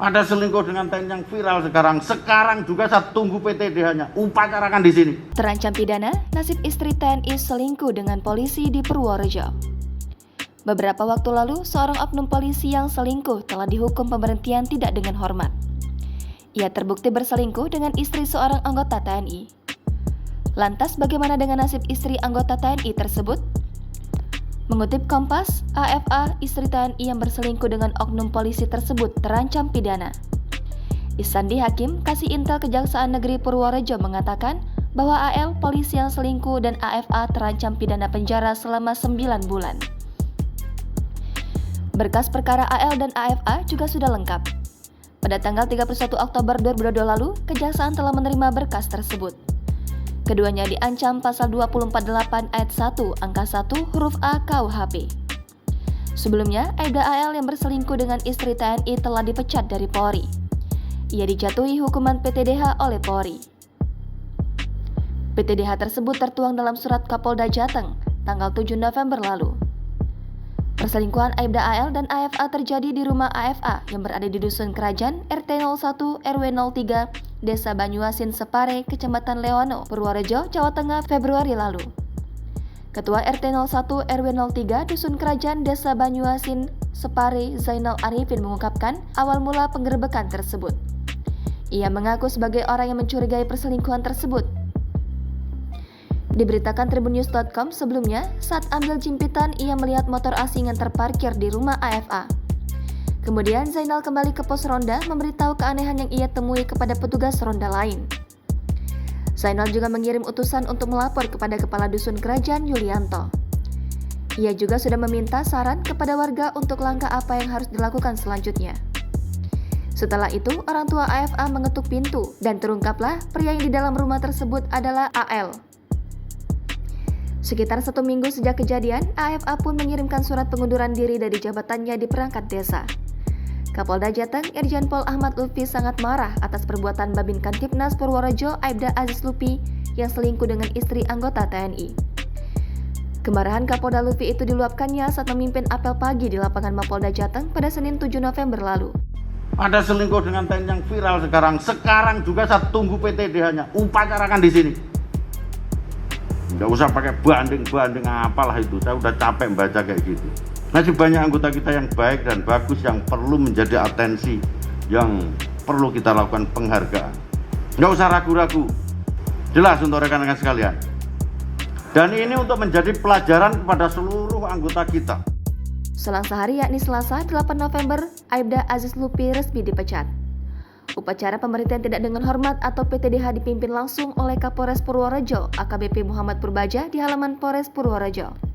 Ada selingkuh dengan TNI yang viral sekarang. Sekarang juga saya tunggu PTDH-nya. Upacarakan di sini. Terancam pidana, nasib istri TNI selingkuh dengan polisi di Purworejo. Beberapa waktu lalu, seorang oknum polisi yang selingkuh telah dihukum pemberhentian tidak dengan hormat. Ia terbukti berselingkuh dengan istri seorang anggota TNI. Lantas bagaimana dengan nasib istri anggota TNI tersebut? Mengutip Kompas, AFA, istri TNI yang berselingkuh dengan oknum polisi tersebut terancam pidana. Isandi Hakim, Kasih Intel Kejaksaan Negeri Purworejo mengatakan bahwa AL, polisi yang selingkuh, dan AFA terancam pidana penjara selama 9 bulan. Berkas perkara AL dan AFA juga sudah lengkap. Pada tanggal 31 Oktober 2022 lalu, Kejaksaan telah menerima berkas tersebut. Keduanya diancam pasal 248 ayat 1 angka 1 huruf A KUHP. Sebelumnya, Aibda AL yang berselingkuh dengan istri TNI telah dipecat dari Polri. Ia dijatuhi hukuman PTDH oleh Polri. PTDH tersebut tertuang dalam surat Kapolda Jateng tanggal 7 November lalu. Perselingkuhan Aibda AL dan AFA terjadi di rumah AFA yang berada di Dusun Kerajaan RT 01 RW 03 Desa Banyuasin Separe, Kecamatan Leono, Purworejo, Jawa Tengah, Februari lalu. Ketua RT 01 RW 03 Dusun Kerajaan Desa Banyuasin Separe, Zainal Arifin mengungkapkan awal mula penggerebekan tersebut. Ia mengaku sebagai orang yang mencurigai perselingkuhan tersebut. Diberitakan tribunnews.com sebelumnya, saat ambil jimpitan ia melihat motor asing yang terparkir di rumah AFA. Kemudian Zainal kembali ke pos ronda memberitahu keanehan yang ia temui kepada petugas ronda lain. Zainal juga mengirim utusan untuk melapor kepada Kepala Dusun Kerajaan Yulianto. Ia juga sudah meminta saran kepada warga untuk langkah apa yang harus dilakukan selanjutnya. Setelah itu, orang tua AFA mengetuk pintu dan terungkaplah pria yang di dalam rumah tersebut adalah AL. Sekitar 1 minggu sejak kejadian, AFA pun mengirimkan surat pengunduran diri dari jabatannya di perangkat desa. Kapolda Jateng, Irjen Pol Ahmad Lutfi sangat marah atas perbuatan Babin Kantipnas Purworejo Aibda Aziz Lupi yang selingkuh dengan istri anggota TNI. Kemarahan Kapolda Lutfi itu diluapkannya saat memimpin apel pagi di lapangan Mapolda Jateng pada Senin 7 November lalu. Ada selingkuh dengan TNI yang viral sekarang. Sekarang juga saya tunggu PTDH-nya. Upacarakan di sini. Nggak usah pakai banding-banding apalah itu. Saya udah capek baca kayak gitu. Masih banyak anggota kita yang baik dan bagus yang perlu menjadi atensi, yang perlu kita lakukan penghargaan. Nggak usah ragu-ragu. Jelas untuk rekan-rekan sekalian. Dan ini untuk menjadi pelajaran kepada seluruh anggota kita. Selang sehari yakni Selasa 8 November, Aibda Aziz Lupi resmi dipecat. Upacara pemberhentian tidak dengan hormat atau PTDH dipimpin langsung oleh Kapolres Purworejo AKBP Muhammad Purbaja di halaman Polres Purworejo.